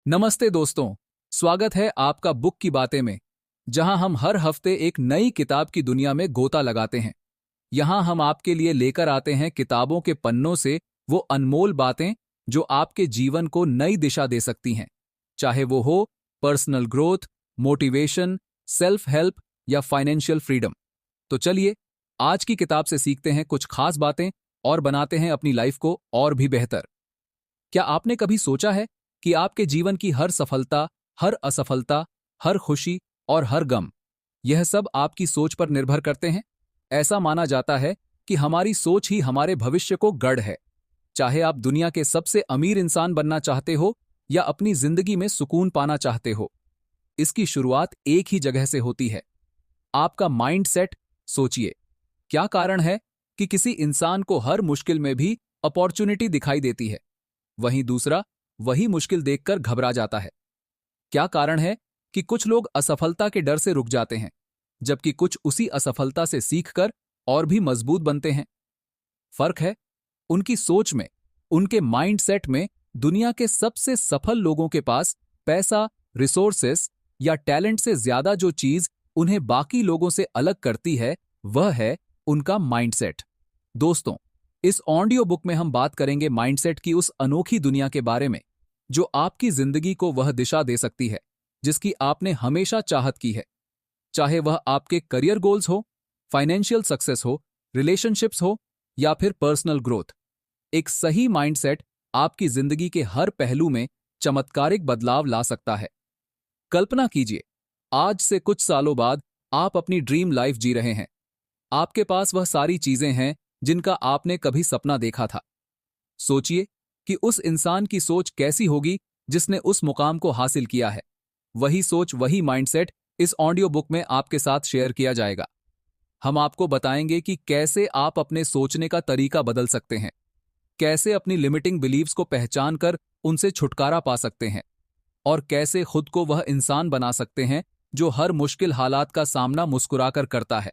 नमस्ते दोस्तों, स्वागत है आपका बुक की बातें में, जहां हम हर हफ्ते एक नई किताब की दुनिया में गोता लगाते हैं। यहां हम आपके लिए लेकर आते हैं किताबों के पन्नों से वो अनमोल बातें जो आपके जीवन को नई दिशा दे सकती हैं, चाहे वो हो personal growth, motivation, self help या फाइनेंशियल फ्रीडम। तो चलिए, आज की किताब से सीखते हैं कुछ खास बातें और बनाते हैं अपनी लाइफ को और भी बेहतर। क्या आपने कभी सोचा है कि आपके जीवन की हर सफलता, हर असफलता, हर खुशी और हर गम, यह सब आपकी सोच पर निर्भर करते हैं? ऐसा माना जाता है कि हमारी सोच ही हमारे भविष्य को गढ़ है। चाहे आप दुनिया के सबसे अमीर इंसान बनना चाहते हो या अपनी जिंदगी में सुकून पाना चाहते हो, इसकी शुरुआत एक ही जगह से होती है, आपका माइंड सेट। सोचिए, क्या कारण है कि किसी इंसान को हर मुश्किल में भी अपॉर्चुनिटी दिखाई देती है, वहीं दूसरा वही मुश्किल देखकर घबरा जाता है? क्या कारण है कि कुछ लोग असफलता के डर से रुक जाते हैं, जबकि कुछ उसी असफलता से सीखकर और भी मजबूत बनते हैं? फर्क है उनकी सोच में, उनके माइंडसेट में। दुनिया के सबसे सफल लोगों के पास पैसा, रिसोर्सेस या टैलेंट से ज्यादा जो चीज उन्हें बाकी लोगों से अलग करती है, वह है उनका माइंडसेट। दोस्तों, इस ऑडियो बुक में हम बात करेंगे माइंडसेट की उस अनोखी दुनिया के बारे में, जो आपकी जिंदगी को वह दिशा दे सकती है जिसकी आपने हमेशा चाहत की है। चाहे वह आपके करियर गोल्स हो, फाइनेंशियल सक्सेस हो, रिलेशनशिप्स हो या फिर पर्सनल ग्रोथ, एक सही माइंडसेट आपकी जिंदगी के हर पहलू में चमत्कारिक बदलाव ला सकता है। कल्पना कीजिए, आज से कुछ सालों बाद आप अपनी ड्रीम लाइफ जी रहे हैं। आपके पास वह सारी चीजें हैं जिनका आपने कभी सपना देखा था। सोचिए कि उस इंसान की सोच कैसी होगी जिसने उस मुकाम को हासिल किया है। वही सोच, वही माइंडसेट इस ऑडियो बुक में आपके साथ शेयर किया जाएगा। हम आपको बताएंगे कि कैसे आप अपने सोचने का तरीका बदल सकते हैं, कैसे अपनी लिमिटिंग बिलीव्स को पहचान कर उनसे छुटकारा पा सकते हैं, और कैसे खुद को वह इंसान बना सकते हैं जो हर मुश्किल हालात का सामना मुस्कुराकर करता है।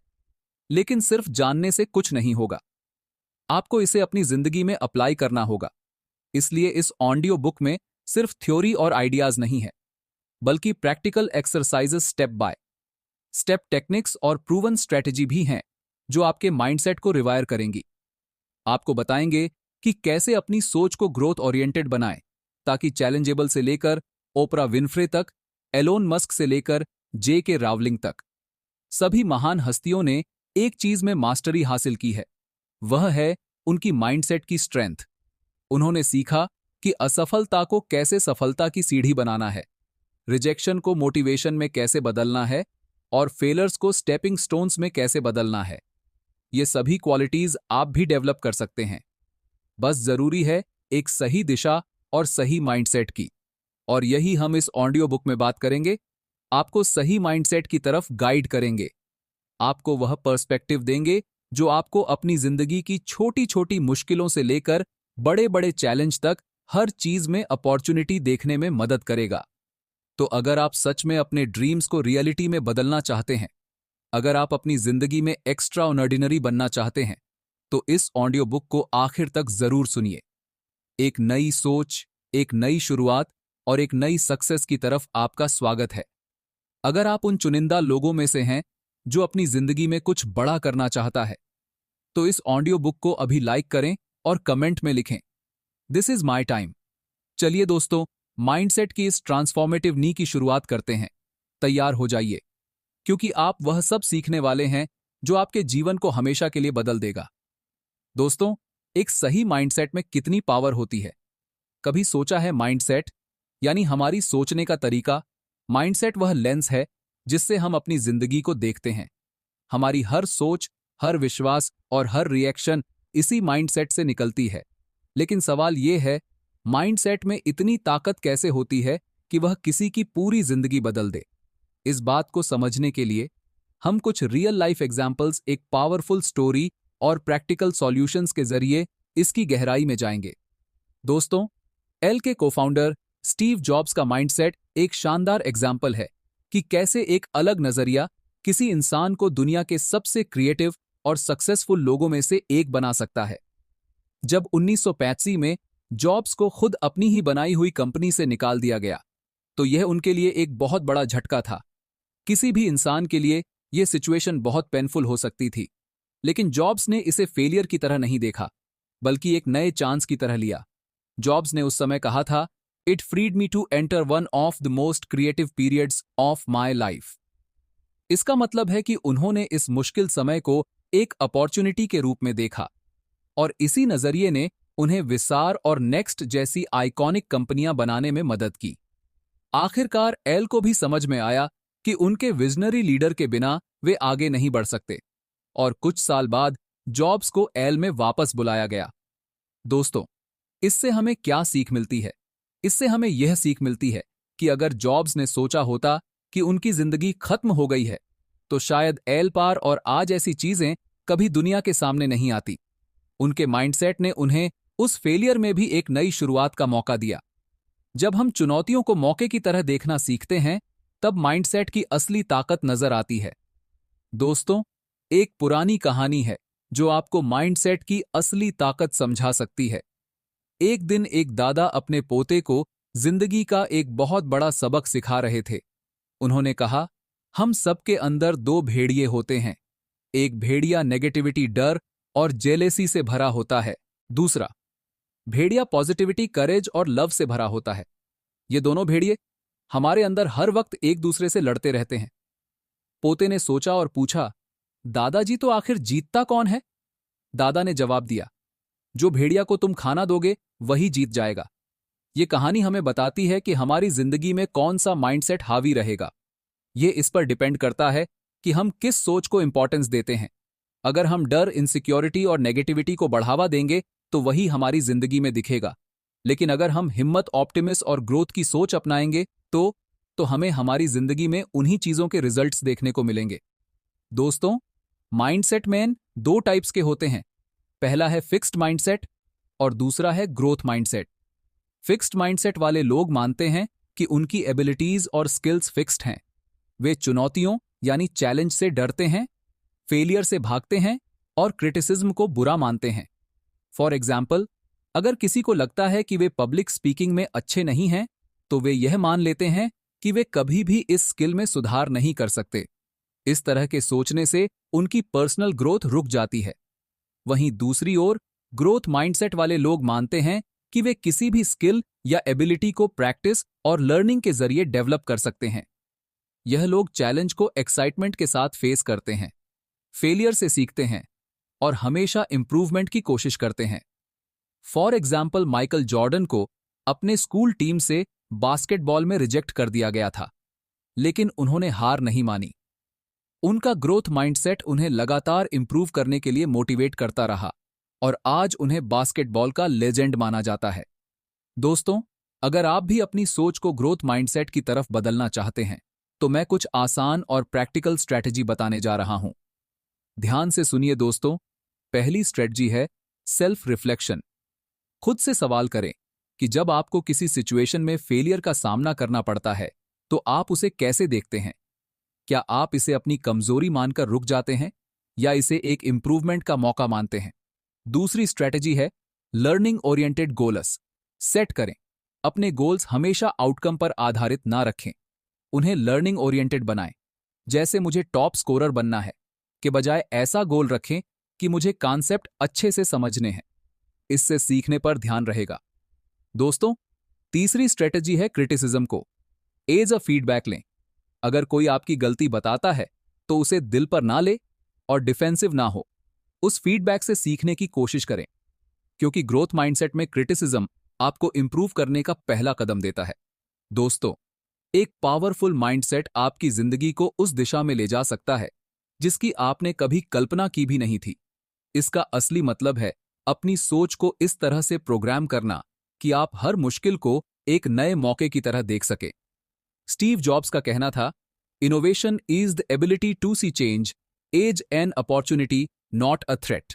लेकिन सिर्फ जानने से कुछ नहीं होगा, आपको इसे अपनी जिंदगी में अप्लाई करना होगा। इसलिए इस ऑडियो बुक में सिर्फ थ्योरी और आइडियाज नहीं है, बल्कि practical exercises, step by step techniques और प्रूवन स्ट्रेटेजी भी हैं जो आपके माइंडसेट को रिवायर करेंगी। आपको बताएंगे कि कैसे अपनी सोच को ग्रोथ ओरिएंटेड बनाएं, ताकि चैलेंजेबल से लेकर ओपरा विनफ्रे तक, एलोन मस्क से लेकर J.K. रावलिंग तक, सभी महान हस्तियों ने एक चीज में मास्टरी हासिल की है, वह है उनकी माइंडसेट की स्ट्रेंथ। उन्होंने सीखा कि असफलता को कैसे सफलता की सीढ़ी बनाना है, रिजेक्शन को मोटिवेशन में कैसे बदलना है और फेलर्स को स्टेपिंग स्टोन्स में कैसे बदलना है। ये सभी क्वालिटीज आप भी डेवलप कर सकते हैं। बस जरूरी है एक सही दिशा और सही माइंडसेट की, और यही हम इस ऑडियो बुक में बात करेंगे। आपको सही माइंडसेट की तरफ गाइड करेंगे, आपको वह पर्सपेक्टिव देंगे जो आपको अपनी जिंदगी की छोटी छोटी मुश्किलों से लेकर बड़े बड़े चैलेंज तक हर चीज में अपॉर्चुनिटी देखने में मदद करेगा। तो अगर आप सच में अपने ड्रीम्स को रियलिटी में बदलना चाहते हैं, अगर आप अपनी जिंदगी में एक्स्ट्रा ऑर्डिनरी बनना चाहते हैं, तो इस ऑडियो बुक को आखिर तक जरूर सुनिए। एक नई सोच, एक नई शुरुआत और एक नई सक्सेस की तरफ आपका स्वागत है। अगर आप उन चुनिंदा लोगों में से हैं जो अपनी जिंदगी में कुछ बड़ा करना चाहता है, तो इस ऑडियो बुक को अभी लाइक करें और कमेंट में लिखें, दिस इज माई टाइम। चलिए दोस्तों, माइंडसेट की इस ट्रांसफॉर्मेटिव नी की शुरुआत करते हैं। तैयार हो जाइए, क्योंकि आप वह सब सीखने वाले हैं जो आपके जीवन को हमेशा के लिए बदल देगा। दोस्तों, एक सही माइंडसेट में कितनी पावर होती है? कभी सोचा है माइंडसेट यानी हमारी सोचने का तरीका? माइंडसेट वह लेंस है जिससे हम अपनी जिंदगी को देखते हैं। हमारी हर सोच, हर विश्वास और हर रिएक्शन इसी माइंडसेट से निकलती है। लेकिन सवाल यह है, माइंडसेट में इतनी ताकत कैसे होती है कि वह किसी की पूरी जिंदगी बदल दे? इस बात को समझने के लिए हम कुछ रियल लाइफ एग्जाम्पल्स, एक पावरफुल स्टोरी और प्रैक्टिकल सॉल्यूशंस के जरिए इसकी गहराई में जाएंगे। दोस्तों, एल के कोफाउंडर स्टीव जॉब्स का माइंडसेट एक शानदार एग्जाम्पल है कि कैसे एक अलग नजरिया किसी इंसान को दुनिया के सबसे क्रिएटिव और सक्सेसफुल लोगों में से एक बना सकता है। जब 1985 में जॉब्स को खुद अपनी ही बनाई हुई कंपनी से निकाल दिया गया, तो यह उनके लिए एक बहुत बड़ा झटका था। किसी भी इंसान के लिए यह सिचुएशन बहुत पेनफुल हो सकती थी, लेकिन जॉब्स ने इसे फेलियर की तरह नहीं देखा, बल्कि एक नए चांस की तरह लिया। जॉब्स ने उस समय कहा था, it freed me to enter one of the most creative periods of my life. इसका मतलब है कि उन्होंने इस मुश्किल समय को एक अपॉर्चुनिटी के रूप में देखा, और इसी नजरिए ने उन्हें विसार और नेक्स्ट जैसी आइकॉनिक कंपनियां बनाने में मदद की। आखिरकार एल को भी समझ में आया कि उनके विजनरी लीडर के बिना वे आगे नहीं बढ़ सकते, और कुछ साल बाद जॉब्स को एल में वापस बुलाया गया। दोस्तों, इससे हमें क्या सीख मिलती है? इससे हमें यह सीख मिलती है कि अगर जॉब्स ने सोचा होता कि उनकी जिंदगी खत्म हो गई है, तो शायद एल पार और आज ऐसी चीजें कभी दुनिया के सामने नहीं आती। उनके माइंडसेट ने उन्हें उस फेलियर में भी एक नई शुरुआत का मौका दिया। जब हम चुनौतियों को मौके की तरह देखना सीखते हैं, तब माइंडसेट की असली ताकत नजर आती है। दोस्तों, एक पुरानी कहानी है जो आपको माइंडसेट की असली ताकत समझा सकती है। एक दिन एक दादा अपने पोते को जिंदगी का एक बहुत बड़ा सबक सिखा रहे थे। उन्होंने कहा, हम सबके अंदर दो भेड़िए होते हैं। एक भेड़िया नेगेटिविटी, डर और जेलेसी से भरा होता है। दूसरा भेड़िया पॉजिटिविटी, करेज और लव से भरा होता है। ये दोनों भेड़िए हमारे अंदर हर वक्त एक दूसरे से लड़ते रहते हैं। पोते ने सोचा और पूछा, दादाजी, तो आखिर जीतता कौन है? दादा ने जवाब दिया, जो भेड़िया को तुम खाना दोगे वही जीत जाएगा। ये कहानी हमें बताती है कि हमारी जिंदगी में कौन सा माइंडसेट हावी रहेगा। ये इस पर डिपेंड करता है कि हम किस सोच को इंपॉर्टेंस देते हैं। अगर हम डर, इनसिक्योरिटी और नेगेटिविटी को बढ़ावा देंगे तो वही हमारी जिंदगी में दिखेगा। लेकिन अगर हम हिम्मत, ऑप्टिमिस्ट और ग्रोथ की सोच अपनाएंगे तो हमें हमारी जिंदगी में उन्हीं चीजों के रिजल्ट्स देखने को मिलेंगे। दोस्तों, माइंडसेट मैन दो टाइप्स के होते हैं। पहला है फिक्स्ड माइंडसेट और दूसरा है ग्रोथ माइंडसेट। फिक्स्ड माइंडसेट वाले लोग मानते हैं कि उनकी एबिलिटीज और स्किल्स फिक्स्ड हैं। वे चुनौतियों यानी चैलेंज से डरते हैं, फेलियर से भागते हैं और क्रिटिसिज्म को बुरा मानते हैं। फॉर एग्जाम्पल, अगर किसी को लगता है कि वे पब्लिक स्पीकिंग में अच्छे नहीं हैं, तो वे यह मान लेते हैं कि वे कभी भी इस स्किल में सुधार नहीं कर सकते। इस तरह के सोचने से उनकी पर्सनल ग्रोथ रुक जाती है। वहीं दूसरी ओर ग्रोथ माइंडसेट वाले लोग मानते हैं कि वे किसी भी स्किल या एबिलिटी को प्रैक्टिस और लर्निंग के जरिए डेवलप कर सकते हैं। यह लोग चैलेंज को एक्साइटमेंट के साथ फेस करते हैं, फेलियर से सीखते हैं और हमेशा इंप्रूवमेंट की कोशिश करते हैं। फॉर एग्जाम्पल, माइकल जॉर्डन को अपने स्कूल टीम से बास्केटबॉल में रिजेक्ट कर दिया गया था, लेकिन उन्होंने हार नहीं मानी। उनका ग्रोथ माइंडसेट उन्हें लगातार इंप्रूव करने के लिए मोटिवेट करता रहा और आज उन्हें बास्केटबॉल का लेजेंड माना जाता है। दोस्तों, अगर आप भी अपनी सोच को ग्रोथ माइंडसेट की तरफ बदलना चाहते हैं, तो मैं कुछ आसान और प्रैक्टिकल स्ट्रैटेजी बताने जा रहा हूं। ध्यान से सुनिए दोस्तों। पहली स्ट्रैटेजी है सेल्फ रिफ्लेक्शन। खुद से सवाल करें कि जब आपको किसी सिचुएशन में फेलियर का सामना करना पड़ता है, तो आप उसे कैसे देखते हैं? क्या आप इसे अपनी कमजोरी मानकर रुक जाते हैं या इसे एक इंप्रूवमेंट का मौका मानते हैं? दूसरी स्ट्रैटेजी है लर्निंग ओरिएंटेड गोल्स। सेट करें। अपने गोल्स हमेशा आउटकम पर आधारित ना रखें, उन्हें लर्निंग ओरिएंटेड बनाएं। जैसे मुझे टॉप स्कोरर बनना है के बजाय ऐसा गोल रखें कि मुझे कॉन्सेप्ट अच्छे से समझने हैं। इससे सीखने पर ध्यान रहेगा। दोस्तों, तीसरी स्ट्रैटेजी है क्रिटिसिज्म को एज अ फीडबैक लें। अगर कोई आपकी गलती बताता है तो उसे दिल पर ना ले और डिफेंसिव ना हो। उस फीडबैक से सीखने की कोशिश करें, क्योंकि ग्रोथ माइंडसेट में क्रिटिसिज्म आपको इंप्रूव करने का पहला कदम देता है। दोस्तों, एक पावरफुल माइंडसेट आपकी जिंदगी को उस दिशा में ले जा सकता है जिसकी आपने कभी कल्पना की भी नहीं थी। इसका असली मतलब है अपनी सोच को इस तरह से प्रोग्राम करना कि आप हर मुश्किल को एक नए मौके की तरह देख सके। स्टीव जॉब्स का कहना था, innovation is the ability to see change as an opportunity not a threat.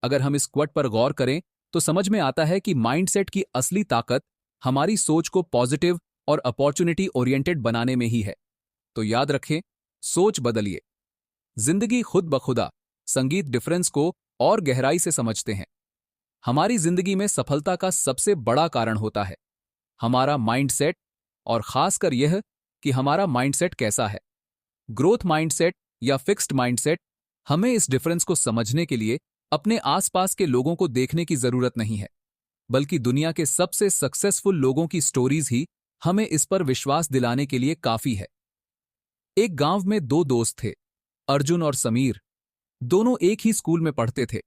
अगर हम इस क्वोट पर गौर करें तो समझ में आता है कि माइंडसेट की असली ताकत हमारी सोच को पॉजिटिव और अपॉर्चुनिटी ओरिएंटेड बनाने में ही है। तो याद रखें, सोच बदलिए। जिंदगी खुद बखुदा संगीत डिफरेंस को और गहराई से समझते हैं। हमारी जिंदगी में सफलता का सबसे बड़ा कारण होता है हमारा माइंडसेट और खासकर यह कि हमारा माइंडसेट कैसा है। ग्रोथ माइंडसेट या फिक्स्ड माइंडसेट, हमें इस डिफरेंस को समझने के लिए अपने आसपास के लोगों को देखने की जरूरत नहीं है, बल्कि दुनिया के सबसे सक्सेसफुल लोगों की स्टोरीज ही हमें इस पर विश्वास दिलाने के लिए काफी है। एक गांव में दो दोस्त थे, अर्जुन और समीर। दोनों एक ही स्कूल में पढ़ते थे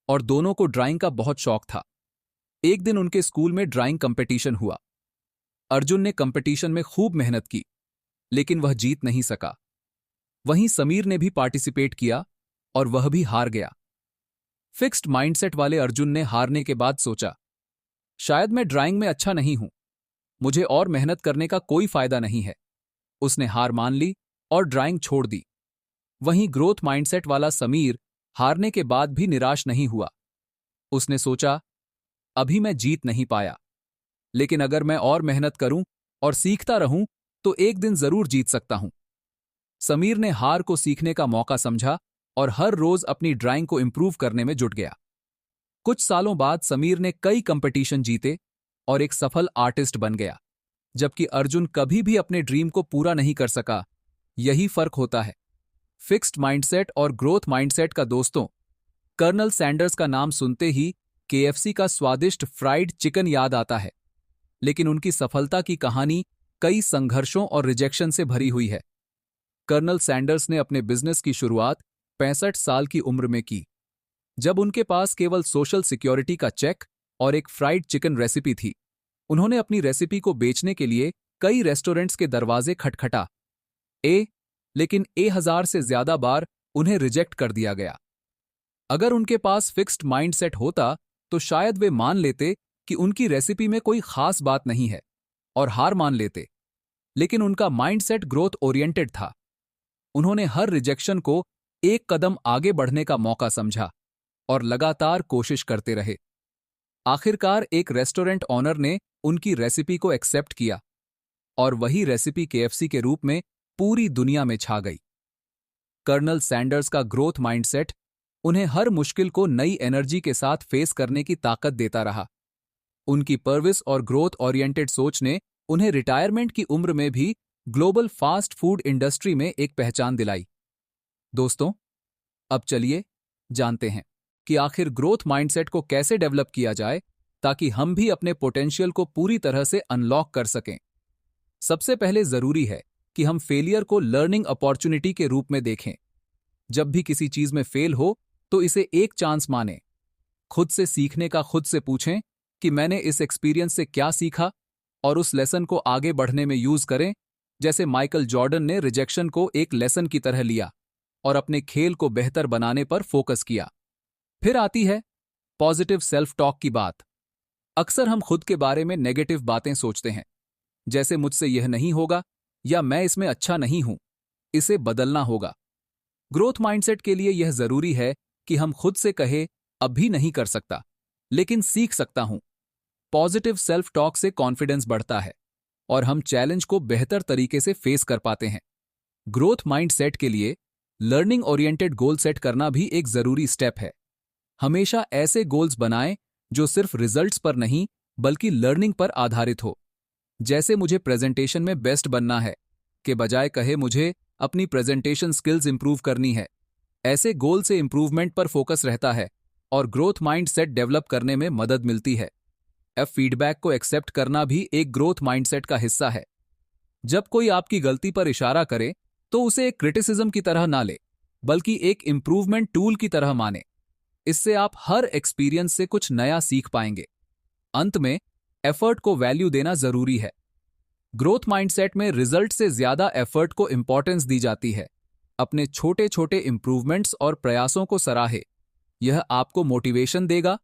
और दोनों को ड्राइंग का बहुत शौक था। एक दिन उनके स्कूल में ड्राइंग कंपटीशन हुआ। अर्जुन ने कंपटीशन में खूब मेहनत की, लेकिन वह जीत नहीं सका। वहीं समीर ने भी पार्टिसिपेट किया और वह भी हार गया। फिक्स्ड माइंडसेट वाले अर्जुन ने हारने के बाद सोचा, शायद मैं ड्राइंग में अच्छा नहीं हूं, मुझे और मेहनत करने का कोई फायदा नहीं है। उसने हार मान ली और ड्राइंग छोड़ दी। वहीं ग्रोथ माइंडसेट वाला समीर हारने के बाद भी निराश नहीं हुआ। उसने सोचा, अभी मैं जीत नहीं पाया, लेकिन अगर मैं और मेहनत करूं और सीखता रहूं तो एक दिन जरूर जीत सकता हूं। समीर ने हार को सीखने का मौका समझा और हर रोज अपनी ड्राइंग को इंप्रूव करने में जुट गया। कुछ सालों बाद समीर ने कई कंपटीशन जीते और एक सफल आर्टिस्ट बन गया, जबकि अर्जुन कभी भी अपने ड्रीम को पूरा नहीं कर सका। यही फर्क होता है फिक्स्ड माइंडसेट और ग्रोथ माइंडसेट का। दोस्तों, कर्नल सैंडर्स का नाम सुनते ही केएफसी का स्वादिष्ट फ्राइड चिकन याद आता है, लेकिन उनकी सफलता की कहानी कई संघर्षों और रिजेक्शन से भरी हुई है। कर्नल सैंडर्स ने अपने बिजनेस की शुरुआत 65 साल की उम्र में की, जब उनके पास केवल सोशल सिक्योरिटी का चेक और एक फ्राइड चिकन रेसिपी थी। उन्होंने अपनी रेसिपी को बेचने के लिए कई रेस्टोरेंट्स के दरवाजे खटखटा, लेकिन 1000 से ज्यादा बार उन्हें रिजेक्ट कर दिया गया। अगर उनके पास फिक्स्ड माइंडसेट होता तो शायद वे मान लेते कि उनकी रेसिपी में कोई खास बात नहीं है और हार मान लेते, लेकिन उनका माइंडसेट ग्रोथ ओरिएंटेड था। उन्होंने हर रिजेक्शन को एक कदम आगे बढ़ने का मौका समझा और लगातार कोशिश करते रहे। आखिरकार एक रेस्टोरेंट ऑनर ने उनकी रेसिपी को एक्सेप्ट किया और वही रेसिपी केएफसी के रूप में पूरी दुनिया में छा गई। कर्नल सैंडर्स का ग्रोथ माइंडसेट उन्हें हर मुश्किल को नई एनर्जी के साथ फेस करने की ताकत देता रहा। उनकी पर्विस और ग्रोथ ओरिएंटेड सोच ने उन्हें रिटायरमेंट की उम्र में भी ग्लोबल फास्ट फूड इंडस्ट्री में एक पहचान दिलाई। दोस्तों, अब चलिए जानते हैं कि आखिर ग्रोथ माइंडसेट को कैसे डेवलप किया जाए ताकि हम भी अपने पोटेंशियल को पूरी तरह से अनलॉक कर सकें। सबसे पहले जरूरी है कि हम फेलियर को लर्निंग अपॉर्चुनिटी के रूप में देखें। जब भी किसी चीज में फेल हो तो इसे एक चांस माने। खुद से सीखने का खुद से पूछें कि मैंने इस एक्सपीरियंस से क्या सीखा और उस लेसन को आगे बढ़ने में यूज करें। जैसे माइकल जॉर्डन ने रिजेक्शन को एक लेसन की तरह लिया और अपने खेल को बेहतर बनाने पर फोकस किया। फिर आती है पॉजिटिव सेल्फ टॉक की बात। अक्सर हम खुद के बारे में नेगेटिव बातें सोचते हैं, जैसे मुझसे यह नहीं होगा या मैं इसमें अच्छा नहीं हूं, इसे बदलना होगा। ग्रोथ माइंडसेट के लिए यह जरूरी है कि हम खुद से कहें, अभी नहीं कर सकता, लेकिन सीख सकता हूं। पॉजिटिव सेल्फ टॉक से कॉन्फिडेंस बढ़ता है और हम चैलेंज को बेहतर तरीके से फेस कर पाते हैं। ग्रोथ माइंडसेट के लिए लर्निंग ओरिएंटेड गोल सेट करना भी एक जरूरी स्टेप है। हमेशा ऐसे गोल्स बनाएं जो सिर्फ रिजल्ट्स पर नहीं बल्कि लर्निंग पर आधारित हो। जैसे मुझे प्रेजेंटेशन में बेस्ट बनना है के बजाय कहे मुझे अपनी प्रेजेंटेशन स्किल्स इंप्रूव करनी है। ऐसे गोल से इंप्रूवमेंट पर फोकस रहता है और ग्रोथ माइंडसेट डेवलप करने में मदद मिलती है। फीडबैक को एक्सेप्ट करना भी एक ग्रोथ माइंडसेट का हिस्सा है। जब कोई आपकी गलती पर इशारा करे तो उसे एक क्रिटिसिज्म की तरह ना ले, बल्कि एक इंप्रूवमेंट टूल की तरह माने। इससे आप हर एक्सपीरियंस से कुछ नया सीख पाएंगे। अंत में एफर्ट को वैल्यू देना जरूरी है। ग्रोथ माइंडसेट में रिजल्ट से ज्यादा एफर्ट को इंपॉर्टेंस दी जाती है। अपने छोटे छोटे इंप्रूवमेंट्स और प्रयासों को सराहे। यह आपको मोटिवेशन देगा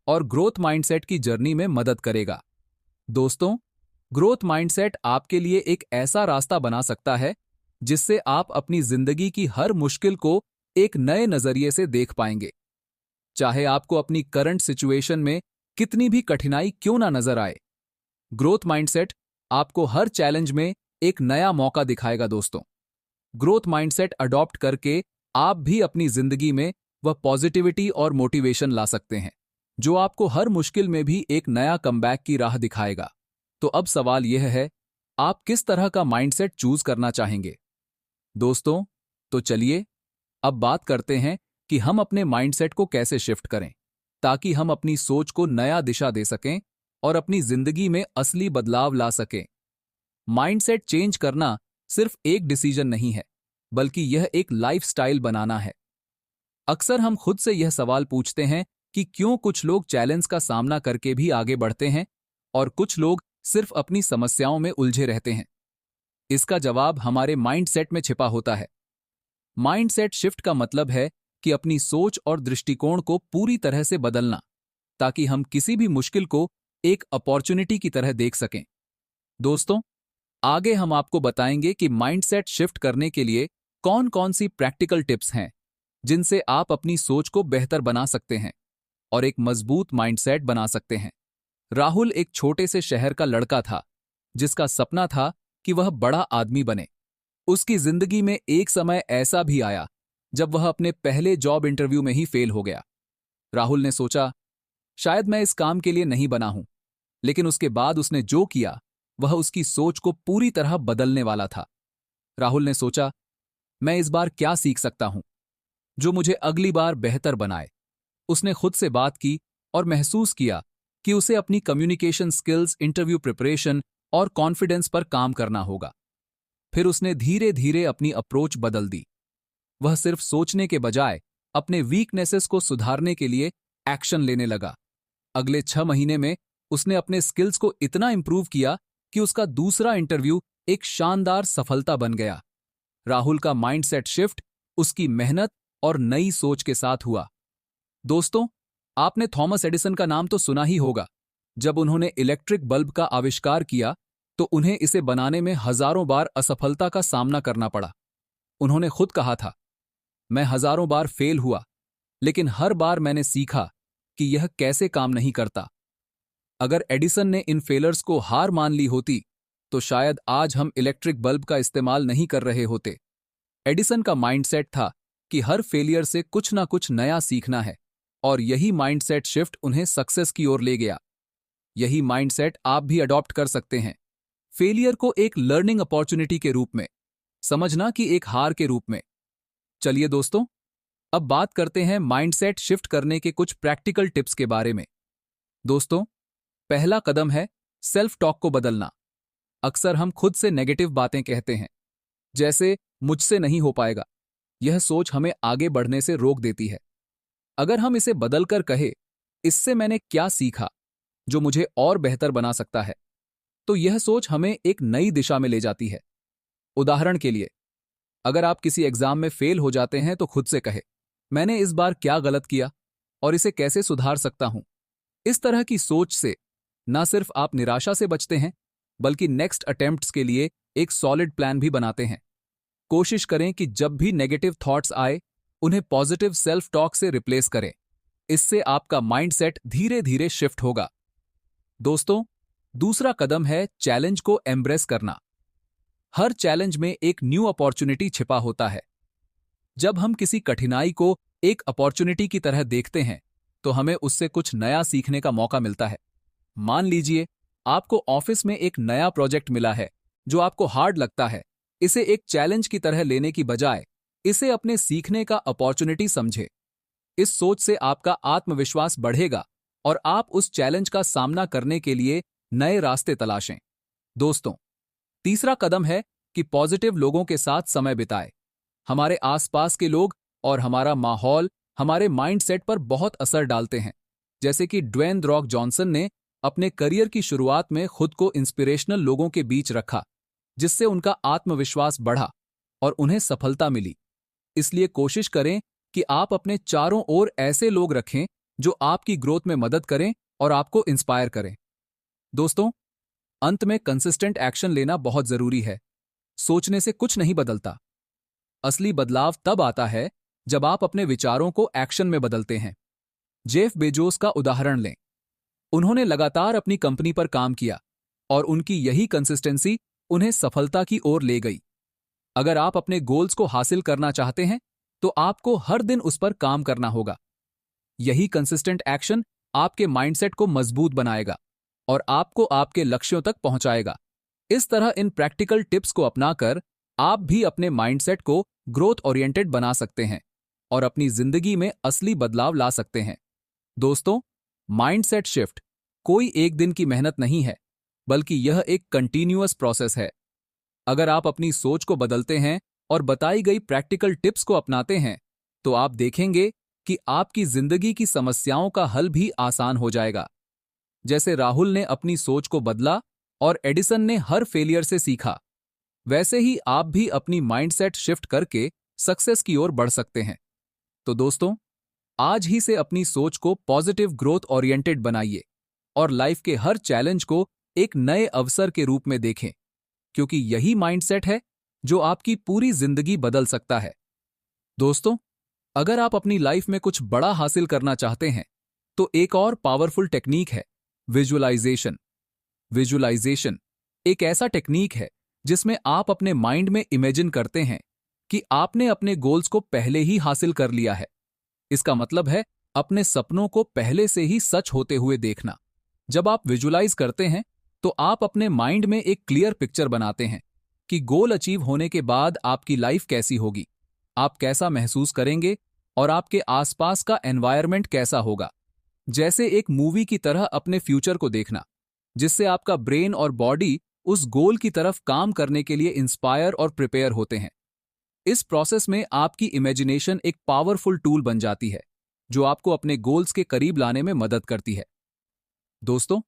और ग्रोथ माइंडसेट की जर्नी में मदद करेगा। दोस्तों, ग्रोथ माइंडसेट आपके लिए एक ऐसा रास्ता बना सकता है जिससे आप अपनी जिंदगी की हर मुश्किल को एक नए नजरिए से देख पाएंगे। चाहे आपको अपनी करंट सिचुएशन में कितनी भी कठिनाई क्यों ना नजर आए, ग्रोथ माइंडसेट आपको हर चैलेंज में एक नया मौका दिखाएगा। दोस्तों, ग्रोथ माइंडसेट अडॉप्ट करके आप भी अपनी जिंदगी में वह पॉजिटिविटी और मोटिवेशन ला सकते हैं जो आपको हर मुश्किल में भी एक नया कमबैक की राह दिखाएगा। तो अब सवाल यह है आप किस तरह का माइंडसेट चूज करना चाहेंगे? दोस्तों, तो चलिए अब बात करते हैं कि हम अपने माइंडसेट को कैसे शिफ्ट करें ताकि हम अपनी सोच को नया दिशा दे सकें और अपनी जिंदगी में असली बदलाव ला सकें। माइंडसेट चेंज करना सिर्फ एक डिसीजन नहीं है, बल्कि यह एक लाइफस्टाइल बनाना है। अक्सर हम खुद से यह सवाल पूछते हैं कि क्यों कुछ लोग चैलेंज का सामना करके भी आगे बढ़ते हैं और कुछ लोग सिर्फ अपनी समस्याओं में उलझे रहते हैं। इसका जवाब हमारे माइंडसेट में छिपा होता है। माइंडसेट शिफ्ट का मतलब है कि अपनी सोच और दृष्टिकोण को पूरी तरह से बदलना, ताकि हम किसी भी मुश्किल को एक अपॉर्चुनिटी की तरह देख सकें। दोस्तों, आगे हम आपको बताएंगे कि माइंडसेट शिफ्ट करने के लिए कौन कौन सी प्रैक्टिकल टिप्स हैं जिनसे आप अपनी सोच को बेहतर बना सकते हैं और एक मजबूत माइंडसेट बना सकते हैं। राहुल एक छोटे से शहर का लड़का था जिसका सपना था कि वह बड़ा आदमी बने। उसकी जिंदगी में एक समय ऐसा भी आया जब वह अपने पहले जॉब इंटरव्यू में ही फेल हो गया। राहुल ने सोचा, शायद मैं इस काम के लिए नहीं बना हूं, लेकिन उसके बाद उसने जो किया वह उसकी सोच को पूरी तरह बदलने वाला था। राहुल ने सोचा, मैं इस बार क्या सीख सकता हूं जो मुझे अगली बार बेहतर बनाए। उसने खुद से बात की और महसूस किया कि उसे अपनी कम्युनिकेशन स्किल्स, इंटरव्यू प्रिपरेशन और कॉन्फिडेंस पर काम करना होगा। फिर उसने धीरे धीरे अपनी अप्रोच बदल दी। वह सिर्फ सोचने के बजाय अपने वीकनेसेस को सुधारने के लिए एक्शन लेने लगा। अगले 6 महीने में उसने अपने स्किल्स को इतना इंप्रूव किया कि उसका दूसरा इंटरव्यू एक शानदार सफलता बन गया। राहुल का माइंडसेट शिफ्ट उसकी मेहनत और नई सोच के साथ हुआ। दोस्तों, आपने थॉमस एडिसन का नाम तो सुना ही होगा। जब उन्होंने इलेक्ट्रिक बल्ब का आविष्कार किया तो उन्हें इसे बनाने में हजारों बार असफलता का सामना करना पड़ा। उन्होंने खुद कहा था, मैं हजारों बार फेल हुआ, लेकिन हर बार मैंने सीखा कि यह कैसे काम नहीं करता। अगर एडिसन ने इन फेलर्स को हार मान ली होती तो शायद आज हम इलेक्ट्रिक बल्ब का इस्तेमाल नहीं कर रहे होते। एडिसन का माइंडसेट था कि हर फेलियर से कुछ ना कुछ नया सीखना है, और यही माइंडसेट शिफ्ट उन्हें सक्सेस की ओर ले गया। यही माइंडसेट आप भी अडॉप्ट कर सकते हैं। फेलियर को एक लर्निंग अपॉर्चुनिटी के रूप में समझना कि एक हार के रूप में। चलिए दोस्तों, अब बात करते हैं माइंडसेट शिफ्ट करने के कुछ प्रैक्टिकल टिप्स के बारे में। दोस्तों, पहला कदम है सेल्फ टॉक को बदलना। अक्सर हम खुद से नेगेटिव बातें कहते हैं, जैसे मुझसे नहीं हो पाएगा। यह सोच हमें आगे बढ़ने से रोक देती है। अगर हम इसे बदलकर कहे, इससे मैंने क्या सीखा जो मुझे और बेहतर बना सकता है, तो यह सोच हमें एक नई दिशा में ले जाती है। उदाहरण के लिए, अगर आप किसी एग्जाम में फेल हो जाते हैं तो खुद से कहे, मैंने इस बार क्या गलत किया और इसे कैसे सुधार सकता हूं। इस तरह की सोच से न सिर्फ आप निराशा से बचते हैं, बल्कि नेक्स्ट अटेम्प्ट्स के लिए एक सॉलिड प्लान भी बनाते हैं। कोशिश करें कि जब भी नेगेटिव थॉट्स आए, उन्हें पॉजिटिव सेल्फ टॉक से रिप्लेस करें। इससे आपका माइंडसेट धीरे धीरे शिफ्ट होगा। दोस्तों, दूसरा कदम है चैलेंज को एम्ब्रेस करना। हर चैलेंज में एक न्यू अपॉर्चुनिटी छिपा होता है। जब हम किसी कठिनाई को एक अपॉर्चुनिटी की तरह देखते हैं, तो हमें उससे कुछ नया सीखने का मौका मिलता है। मान लीजिए, आपको ऑफिस में एक नया प्रोजेक्ट मिला है जो आपको हार्ड लगता है। इसे एक चैलेंज की तरह लेने की बजाय इसे अपने सीखने का अपॉर्चुनिटी समझे। इस सोच से आपका आत्मविश्वास बढ़ेगा और आप उस चैलेंज का सामना करने के लिए नए रास्ते तलाशें। दोस्तों, तीसरा कदम है कि पॉजिटिव लोगों के साथ समय बिताएं। हमारे आसपास के लोग और हमारा माहौल हमारे माइंडसेट पर बहुत असर डालते हैं। जैसे कि ड्वेन द रॉक जॉनसन ने अपने करियर की शुरुआत में खुद को इंस्पिरेशनल लोगों के बीच रखा, जिससे उनका आत्मविश्वास बढ़ा और उन्हें सफलता मिली। इसलिए कोशिश करें कि आप अपने चारों ओर ऐसे लोग रखें जो आपकी ग्रोथ में मदद करें और आपको इंस्पायर करें। दोस्तों, अंत में कंसिस्टेंट एक्शन लेना बहुत जरूरी है। सोचने से कुछ नहीं बदलता। असली बदलाव तब आता है जब आप अपने विचारों को एक्शन में बदलते हैं। जेफ बेजोस का उदाहरण लें। उन्होंने लगातार अपनी कंपनी पर काम किया और उनकी यही कंसिस्टेंसी उन्हें सफलता की ओर ले गई। अगर आप अपने गोल्स को हासिल करना चाहते हैं, तो आपको हर दिन उस पर काम करना होगा। यही कंसिस्टेंट एक्शन आपके माइंडसेट को मजबूत बनाएगा और आपको आपके लक्ष्यों तक पहुंचाएगा। इस तरह इन प्रैक्टिकल टिप्स को अपनाकर आप भी अपने माइंडसेट को ग्रोथ ओरिएंटेड बना सकते हैं और अपनी जिंदगी में असली बदलाव ला सकते हैं। दोस्तों, माइंडसेट शिफ्ट कोई एक दिन की मेहनत नहीं है, बल्कि यह एक कंटिन्यूअस प्रोसेस है। अगर आप अपनी सोच को बदलते हैं और बताई गई प्रैक्टिकल टिप्स को अपनाते हैं, तो आप देखेंगे कि आपकी जिंदगी की समस्याओं का हल भी आसान हो जाएगा। जैसे राहुल ने अपनी सोच को बदला और एडिसन ने हर फेलियर से सीखा, वैसे ही आप भी अपनी माइंडसेट शिफ्ट करके सक्सेस की ओर बढ़ सकते हैं। तो दोस्तों, आज ही से अपनी सोच को पॉजिटिव ग्रोथ ओरिएंटेड बनाइए और लाइफ के हर चैलेंज को एक नए अवसर के रूप में देखें, क्योंकि यही माइंडसेट है जो आपकी पूरी जिंदगी बदल सकता है। दोस्तों, अगर आप अपनी लाइफ में कुछ बड़ा हासिल करना चाहते हैं, तो एक और पावरफुल टेक्निक है विजुअलाइजेशन। विजुअलाइजेशन एक ऐसा टेक्निक है जिसमें आप अपने माइंड में इमेजिन करते हैं कि आपने अपने गोल्स को पहले ही हासिल कर लिया है। इसका मतलब है अपने सपनों को पहले से ही सच होते हुए देखना। जब आप विजुअलाइज करते हैं, तो आप अपने माइंड में एक क्लियर पिक्चर बनाते हैं कि गोल अचीव होने के बाद आपकी लाइफ कैसी होगी, आप कैसा महसूस करेंगे और आपके आसपास का एनवायरनमेंट कैसा होगा। जैसे एक मूवी की तरह अपने फ्यूचर को देखना, जिससे आपका ब्रेन और बॉडी उस गोल की तरफ काम करने के लिए इंस्पायर और प्रिपेयर होते हैं। इस प्रोसेस में आपकी इमेजिनेशन एक पावरफुल टूल बन जाती है, जो आपको अपने गोल्स के करीब लाने में मदद करती है। दोस्तों,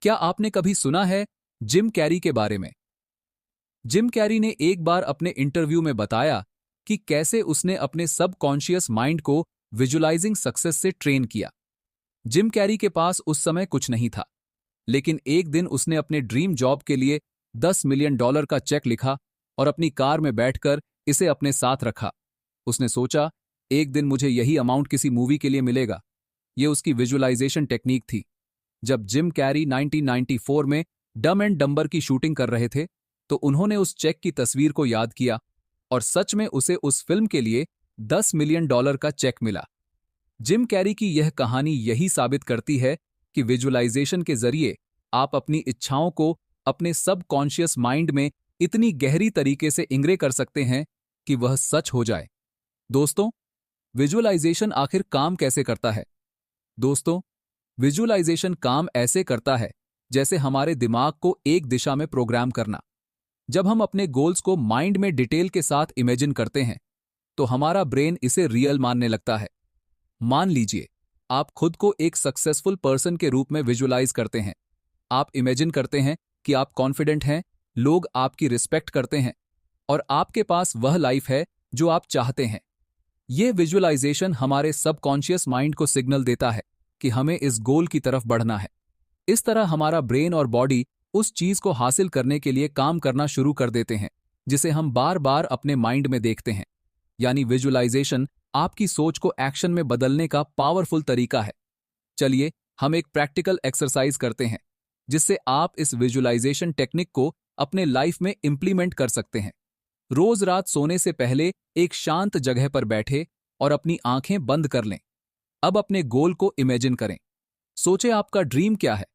क्या आपने कभी सुना है जिम कैरी के बारे में? जिम कैरी ने एक बार अपने इंटरव्यू में बताया कि कैसे उसने अपने सबकॉन्शियस माइंड को विजुअलाइजिंग सक्सेस से ट्रेन किया। जिम कैरी के पास उस समय कुछ नहीं था, लेकिन एक दिन उसने अपने ड्रीम जॉब के लिए $10 मिलियन का चेक लिखा और अपनी कार में बैठकर इसे अपने साथ रखा। उसने सोचा, एक दिन मुझे यही अमाउंट किसी मूवी के लिए मिलेगा। यह उसकी विजुअलाइजेशन टेक्निक थी। जब जिम कैरी 1994 में डम एंड डम्बर की शूटिंग कर रहे थे, तो उन्होंने उस चेक की तस्वीर को याद किया और सच में उसे उस फिल्म के लिए $10 मिलियन का चेक मिला। जिम कैरी की यह कहानी यही साबित करती है कि विजुअलाइजेशन के जरिए आप अपनी इच्छाओं को अपने सबकॉन्शियस माइंड में इतनी गहरी तरीके से इंग्रे कर सकते हैं कि वह सच हो जाए। दोस्तों, विजुअलाइजेशन आखिर काम कैसे करता है? दोस्तों, विजुअलाइजेशन काम ऐसे करता है जैसे हमारे दिमाग को एक दिशा में प्रोग्राम करना। जब हम अपने गोल्स को माइंड में डिटेल के साथ इमेजिन करते हैं, तो हमारा ब्रेन इसे रियल मानने लगता है। मान लीजिए, आप खुद को एक सक्सेसफुल पर्सन के रूप में विजुअलाइज करते हैं। आप इमेजिन करते हैं कि आप कॉन्फिडेंट हैं, लोग आपकी रिस्पेक्ट करते हैं और आपके पास वह लाइफ है जो आप चाहते हैं। यह विजुअलाइजेशन हमारे सबकॉन्शियस माइंड को सिग्नल देता है कि हमें इस गोल की तरफ बढ़ना है। इस तरह हमारा ब्रेन और बॉडी उस चीज को हासिल करने के लिए काम करना शुरू कर देते हैं, जिसे हम बार बार अपने माइंड में देखते हैं। यानी विजुअलाइजेशन आपकी सोच को एक्शन में बदलने का पावरफुल तरीका है। चलिए हम एक प्रैक्टिकल एक्सरसाइज करते हैं, जिससे आप इस विजुअलाइजेशन टेक्निक को अपने लाइफ में इंप्लीमेंट कर सकते हैं। रोज रात सोने से पहले एक शांत जगह पर बैठे और अपनी आंखें बंद कर लें। अब अपने गोल को इमेजिन करें। सोचे आपका ड्रीम क्या है?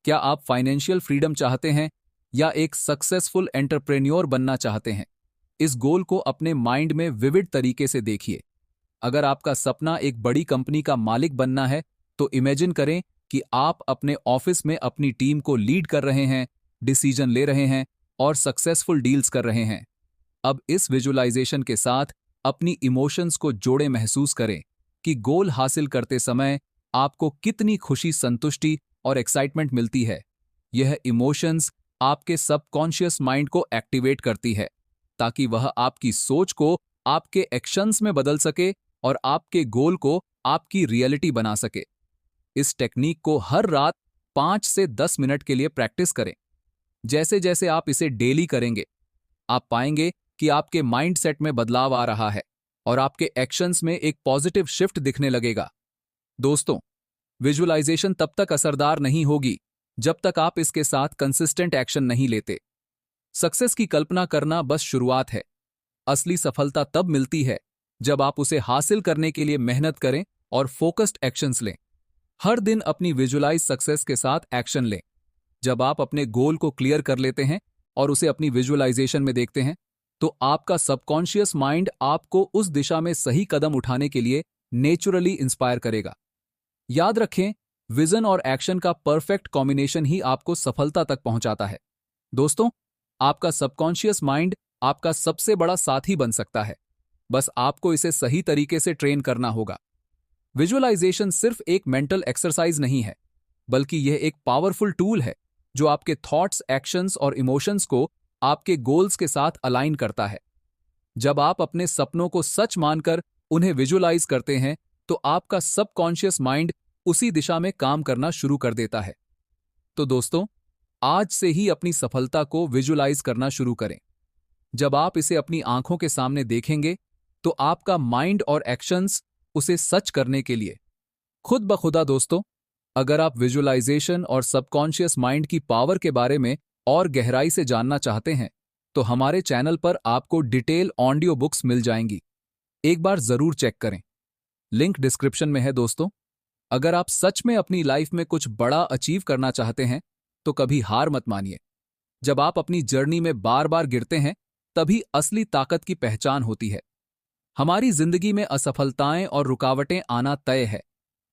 क्या आप फाइनेंशियल फ्रीडम चाहते हैं या एक सक्सेसफुल एंटरप्रेन्योर बनना चाहते हैं? इस गोल को अपने माइंड में विविड तरीके से देखिए। अगर आपका सपना एक बड़ी कंपनी का मालिक बनना है, तो इमेजिन करें कि आप अपने ऑफिस में अपनी टीम को लीड कर रहे हैं, डिसीजन ले रहे हैं और सक्सेसफुल डील्स कर रहे हैं। अब इस विजुअलाइजेशन के साथ अपनी इमोशंस को जोड़े महसूस करें कि गोल हासिल करते समय आपको कितनी खुशी, संतुष्टि और एक्साइटमेंट मिलती है। यह इमोशंस आपके सबकॉन्शियस माइंड को एक्टिवेट करती है, ताकि वह आपकी सोच को आपके एक्शंस में बदल सके और आपके गोल को आपकी रियलिटी बना सके। इस टेक्निक को हर रात 5 से 10 मिनट के लिए प्रैक्टिस करें। जैसे जैसे आप इसे डेली करेंगे, आप पाएंगे कि आपके माइंडसेट में बदलाव आ रहा है और आपके एक्शंस में एक पॉजिटिव शिफ्ट दिखने लगेगा। दोस्तों, विजुअलाइजेशन तब तक असरदार नहीं होगी जब तक आप इसके साथ कंसिस्टेंट एक्शन नहीं लेते। सक्सेस की कल्पना करना बस शुरुआत है। असली सफलता तब मिलती है जब आप उसे हासिल करने के लिए मेहनत करें और फोकस्ड एक्शंस लें। हर दिन अपनी विजुअलाइज सक्सेस के साथ एक्शन लें। जब आप अपने गोल को क्लियर कर लेते हैं, और उसे अपनी विजुअलाइजेशन में देखते हैं, तो आपका सबकॉन्शियस माइंड आपको उस दिशा में सही कदम उठाने के लिए नेचुरली इंस्पायर करेगा। याद रखें, विजन और एक्शन का परफेक्ट कॉम्बिनेशन ही आपको सफलता तक पहुंचाता है। दोस्तों, आपका सबकॉन्शियस माइंड आपका सबसे बड़ा साथी बन सकता है, बस आपको इसे सही तरीके से ट्रेन करना होगा। विजुअलाइजेशन सिर्फ एक मेंटल एक्सरसाइज नहीं है, बल्कि यह एक पावरफुल टूल है जो आपके थॉट्स, एक्शंस और इमोशंस को आपके गोल्स के साथ अलाइन करता है। जब आप अपने सपनों को सच मानकर उन्हें विजुअलाइज करते हैं, तो आपका सबकॉन्शियस माइंड उसी दिशा में काम करना शुरू कर देता है। तो दोस्तों, आज से ही अपनी सफलता को विजुअलाइज करना शुरू करें। जब आप इसे अपनी आंखों के सामने देखेंगे, तो आपका माइंड और एक्शंस उसे सच करने के लिए खुद ब खुदा। दोस्तों, अगर आप विजुअलाइजेशन और सबकॉन्शियस माइंड की पावर के बारे में और गहराई से जानना चाहते हैं, तो हमारे चैनल पर आपको डिटेल ऑडियो बुक्स मिल जाएंगी। एक बार जरूर चेक करें, लिंक डिस्क्रिप्शन में है। दोस्तों, अगर आप सच में अपनी लाइफ में कुछ बड़ा अचीव करना चाहते हैं, तो कभी हार मत मानिए। जब आप अपनी जर्नी में बार बार गिरते हैं, तभी असली ताकत की पहचान होती है। हमारी जिंदगी में असफलताएं और रुकावटें आना तय है,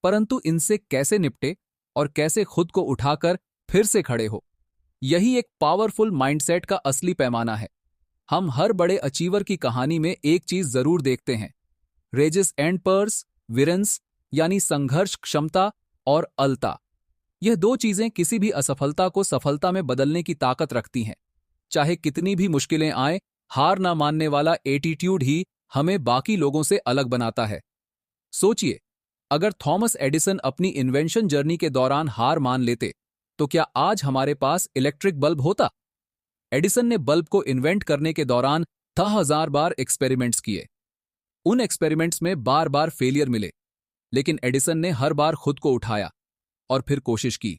परंतु इनसे कैसे निपटे और कैसे खुद को उठाकर फिर से खड़े हो, यही एक पावरफुल माइंडसेट का असली पैमाना है। हम हर बड़े अचीवर की कहानी में एक चीज जरूर देखते हैं, रेजिस एंड पर्स विरेंस, यानी संघर्ष क्षमता और अलता। यह दो चीजें किसी भी असफलता को सफलता में बदलने की ताकत रखती हैं। चाहे कितनी भी मुश्किलें आए, हार ना मानने वाला एटीट्यूड ही हमें बाकी लोगों से अलग बनाता है। सोचिए, अगर थॉमस एडिसन अपनी इन्वेंशन जर्नी के दौरान हार मान लेते, तो क्या आज हमारे पास इलेक्ट्रिक बल्ब होता? एडिसन ने बल्ब को इन्वेंट करने के दौरान 10,000 बार एक्सपेरिमेंट्स किए। उन एक्सपेरिमेंट्स में बार बार फेलियर मिले, लेकिन एडिसन ने हर बार खुद को उठाया और फिर कोशिश की।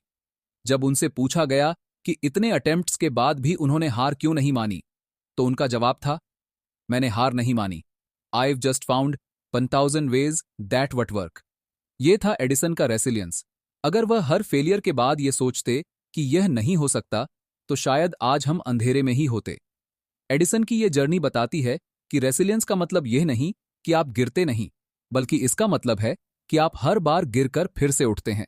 जब उनसे पूछा गया कि इतने अटेम्प्ट्स के बाद भी उन्होंने हार क्यों नहीं मानी, तो उनका जवाब था, मैंने हार नहीं मानी, I've just found 1000 ways that would work। ये था एडिसन का रेसिलियंस। अगर वह हर फेलियर के बाद ये सोचते कि यह नहीं हो सकता, तो शायद आज हम अंधेरे में ही होते। एडिसन की यह जर्नी बताती है कि रेसिलियंस का मतलब यह नहीं कि आप गिरते नहीं, बल्कि इसका मतलब है कि आप हर बार गिरकर फिर से उठते हैं।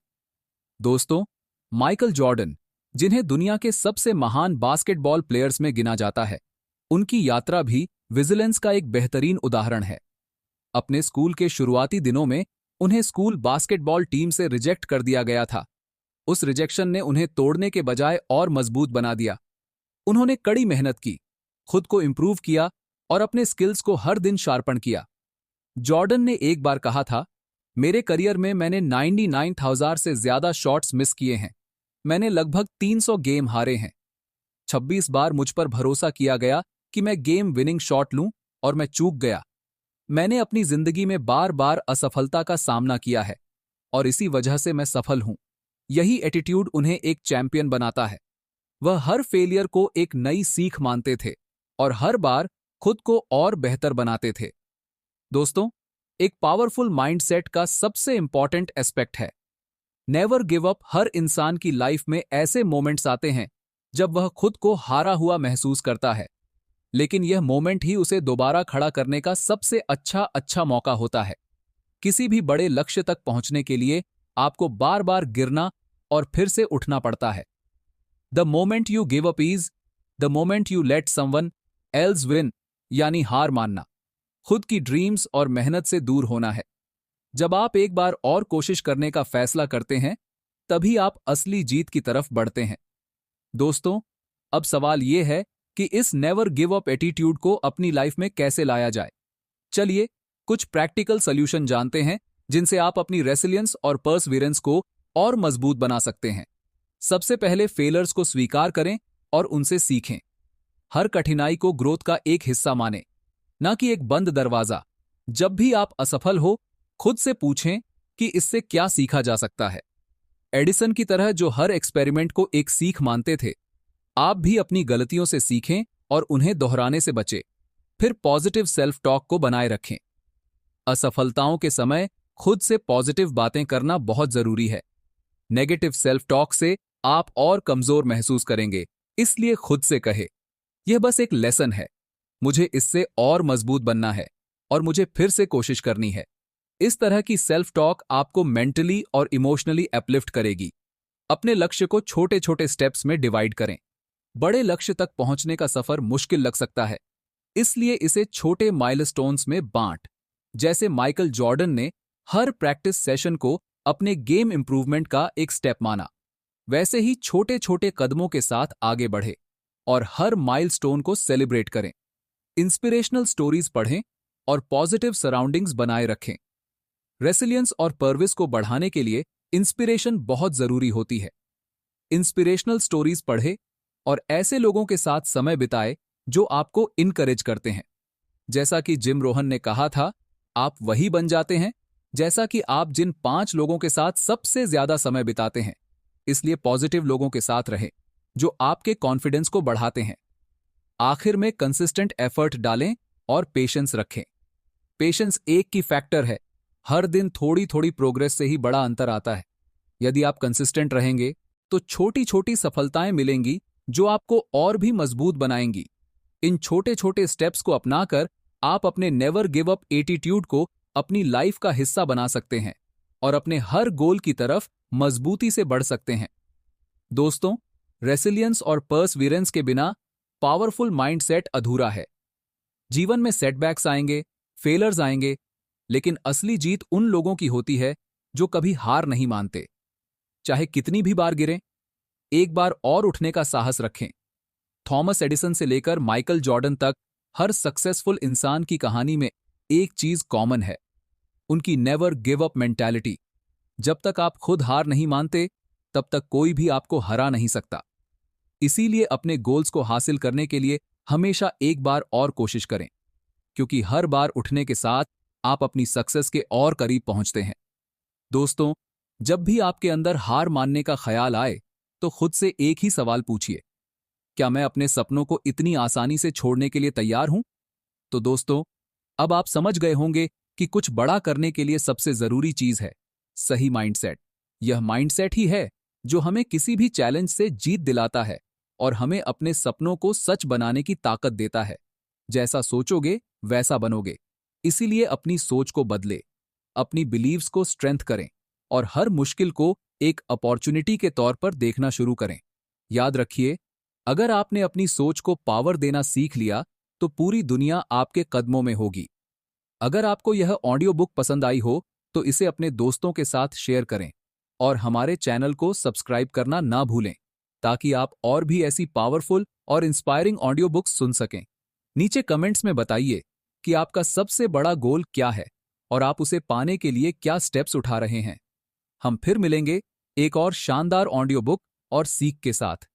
दोस्तों, माइकल जॉर्डन, जिन्हें दुनिया के सबसे महान बास्केटबॉल प्लेयर्स में गिना जाता है, उनकी यात्रा भी विजिलेंस का एक बेहतरीन उदाहरण है। अपने स्कूल के शुरुआती दिनों में उन्हें स्कूल बास्केटबॉल टीम से रिजेक्ट कर दिया गया था। उस रिजेक्शन ने उन्हें तोड़ने के बजाय और मजबूत बना दिया। उन्होंने कड़ी मेहनत की, खुद को इंप्रूव किया और अपने स्किल्स को हर दिन शार्पन किया। जॉर्डन ने एक बार कहा था, मेरे करियर में मैंने 99,000 से ज्यादा शॉट्स मिस किए हैं। मैंने लगभग 300 गेम हारे हैं। 26 बार मुझ पर भरोसा किया गया कि मैं गेम विनिंग शॉट लूं और मैं चूक गया। मैंने अपनी जिंदगी में बार बार असफलता का सामना किया है और इसी वजह से मैं सफल हूं। यही एटीट्यूड उन्हें एक चैंपियन बनाता है। वह हर फेलियर को एक नई सीख मानते थे और हर बार खुद को और बेहतर बनाते थे। दोस्तों, एक पावरफुल माइंडसेट का सबसे इंपॉर्टेंट एस्पेक्ट है नेवर गिव अप। हर इंसान की लाइफ में ऐसे मोमेंट्स आते हैं जब वह खुद को हारा हुआ महसूस करता है, लेकिन यह मोमेंट ही उसे दोबारा खड़ा करने का सबसे अच्छा मौका होता है। किसी भी बड़े लक्ष्य तक पहुंचने के लिए आपको बार बार गिरना और फिर से उठना पड़ता है। The moment you give up is the moment you let someone else win, यानी हार मानना खुद की ड्रीम्स और मेहनत से दूर होना है। जब आप एक बार और कोशिश करने का फैसला करते हैं, तभी आप असली जीत की तरफ बढ़ते हैं। दोस्तों, अब सवाल यह है कि इस नेवर गिव अप एटीट्यूड को अपनी लाइफ में कैसे लाया जाए। चलिए कुछ प्रैक्टिकल सॉल्यूशन जानते हैं जिनसे आप अपनी रेसिलियंस और पर्सवीरेंस को और मजबूत बना सकते हैं। सबसे पहले फेलर्स को स्वीकार करें और उनसे सीखें। हर कठिनाई को ग्रोथ का एक हिस्सा मानें, न कि एक बंद दरवाजा। जब भी आप असफल हो, खुद से पूछें कि इससे क्या सीखा जा सकता है। एडिसन की तरह जो हर एक्सपेरिमेंट को एक सीख मानते थे, आप भी अपनी गलतियों से सीखें और उन्हें दोहराने से बचें। फिर पॉजिटिव सेल्फ टॉक को बनाए रखें। असफलताओं के समय खुद से पॉजिटिव बातें करना बहुत जरूरी है। नेगेटिव सेल्फ टॉक से आप और कमजोर महसूस करेंगे, इसलिए खुद से कहे, यह बस एक लेसन है। मुझे इससे और मजबूत बनना है और मुझे फिर से कोशिश करनी है। इस तरह की सेल्फ टॉक आपको मेंटली और इमोशनली अपलिफ्ट करेगी। अपने लक्ष्य को छोटे छोटे स्टेप्स में डिवाइड करें। बड़े लक्ष्य तक पहुंचने का सफर मुश्किल लग सकता है, इसलिए इसे छोटे माइलस्टोन्स में बांट। जैसे माइकल जॉर्डन ने हर प्रैक्टिस सेशन को अपने गेम इंप्रूवमेंट का एक स्टेप माना, वैसे ही छोटे छोटे कदमों के साथ आगे बढ़े और हर माइलस्टोन को सेलिब्रेट करें। इंस्पिरेशनल स्टोरीज पढ़ें और पॉजिटिव सराउंडिंग्स बनाए रखें। रेसिलियंस और पर्विस को बढ़ाने के लिए इंस्पिरेशन बहुत जरूरी होती है। इंस्पिरेशनल स्टोरीज पढ़े और ऐसे लोगों के साथ समय बिताए जो आपको इनकरेज करते हैं। जैसा कि जिम रोहन ने कहा था, आप वही बन जाते हैं जैसा कि आप जिन 5 लोगों के साथ सबसे ज्यादा समय बिताते हैं। इसलिए पॉजिटिव लोगों के साथ रहें जो आपके कॉन्फिडेंस को बढ़ाते हैं। आखिर में कंसिस्टेंट एफर्ट डालें और पेशेंस रखें। पेशेंस एक की फैक्टर है। हर दिन थोड़ी थोड़ी प्रोग्रेस से ही बड़ा अंतर आता है। यदि आप कंसिस्टेंट रहेंगे तो छोटी छोटी सफलताएं मिलेंगी जो आपको और भी मजबूत बनाएंगी। इन छोटे छोटे स्टेप्स को अपनाकर आप अपने नेवर गिव अप एटीट्यूड को अपनी लाइफ का हिस्सा बना सकते हैं और अपने हर गोल की तरफ मजबूती से बढ़ सकते हैं। दोस्तों, रेसिलियंस और पर्सवीरेंस के बिना पावरफुल माइंडसेट अधूरा है। जीवन में सेटबैक्स आएंगे, फेलर्स आएंगे, लेकिन असली जीत उन लोगों की होती है जो कभी हार नहीं मानते। चाहे कितनी भी बार गिरें, एक बार और उठने का साहस रखें। थॉमस एडिसन से लेकर माइकल जॉर्डन तक हर सक्सेसफुल इंसान की कहानी में एक चीज कॉमन है, उनकी नेवर गिव अप मेंटालिटी। जब तक आप खुद हार नहीं मानते, तब तक कोई भी आपको हरा नहीं सकता। इसीलिए अपने गोल्स को हासिल करने के लिए हमेशा एक बार और कोशिश करें, क्योंकि हर बार उठने के साथ आप अपनी सक्सेस के और करीब पहुंचते हैं। दोस्तों, जब भी आपके अंदर हार मानने का ख्याल आए तो खुद से एक ही सवाल पूछिए, क्या मैं अपने सपनों को इतनी आसानी से छोड़ने के लिए तैयार हूं? तो दोस्तों, अब आप समझ गए होंगे कि कुछ बड़ा करने के लिए सबसे जरूरी चीज है सही माइंडसेट। यह माइंडसेट ही है जो हमें किसी भी चैलेंज से जीत दिलाता है और हमें अपने सपनों को सच बनाने की ताकत देता है। जैसा सोचोगे वैसा बनोगे। इसीलिए अपनी सोच को बदले, अपनी बिलीव्स को स्ट्रेंथ करें और हर मुश्किल को एक अपॉर्चुनिटी के तौर पर देखना शुरू करें। याद रखिए, अगर आपने अपनी सोच को पावर देना सीख लिया तो पूरी दुनिया आपके कदमों में होगी। अगर आपको यह ऑडियो बुक पसंद आई हो तो इसे अपने दोस्तों के साथ शेयर करें और हमारे चैनल को सब्सक्राइब करना ना भूलें, ताकि आप और भी ऐसी पावरफुल और इंस्पायरिंग ऑडियो बुक्स सुन सकें। नीचे कमेंट्स में बताइए कि आपका सबसे बड़ा गोल क्या है और आप उसे पाने के लिए क्या स्टेप्स उठा रहे हैं। हम फिर मिलेंगे एक और शानदार ऑडियो बुक और सीख के साथ।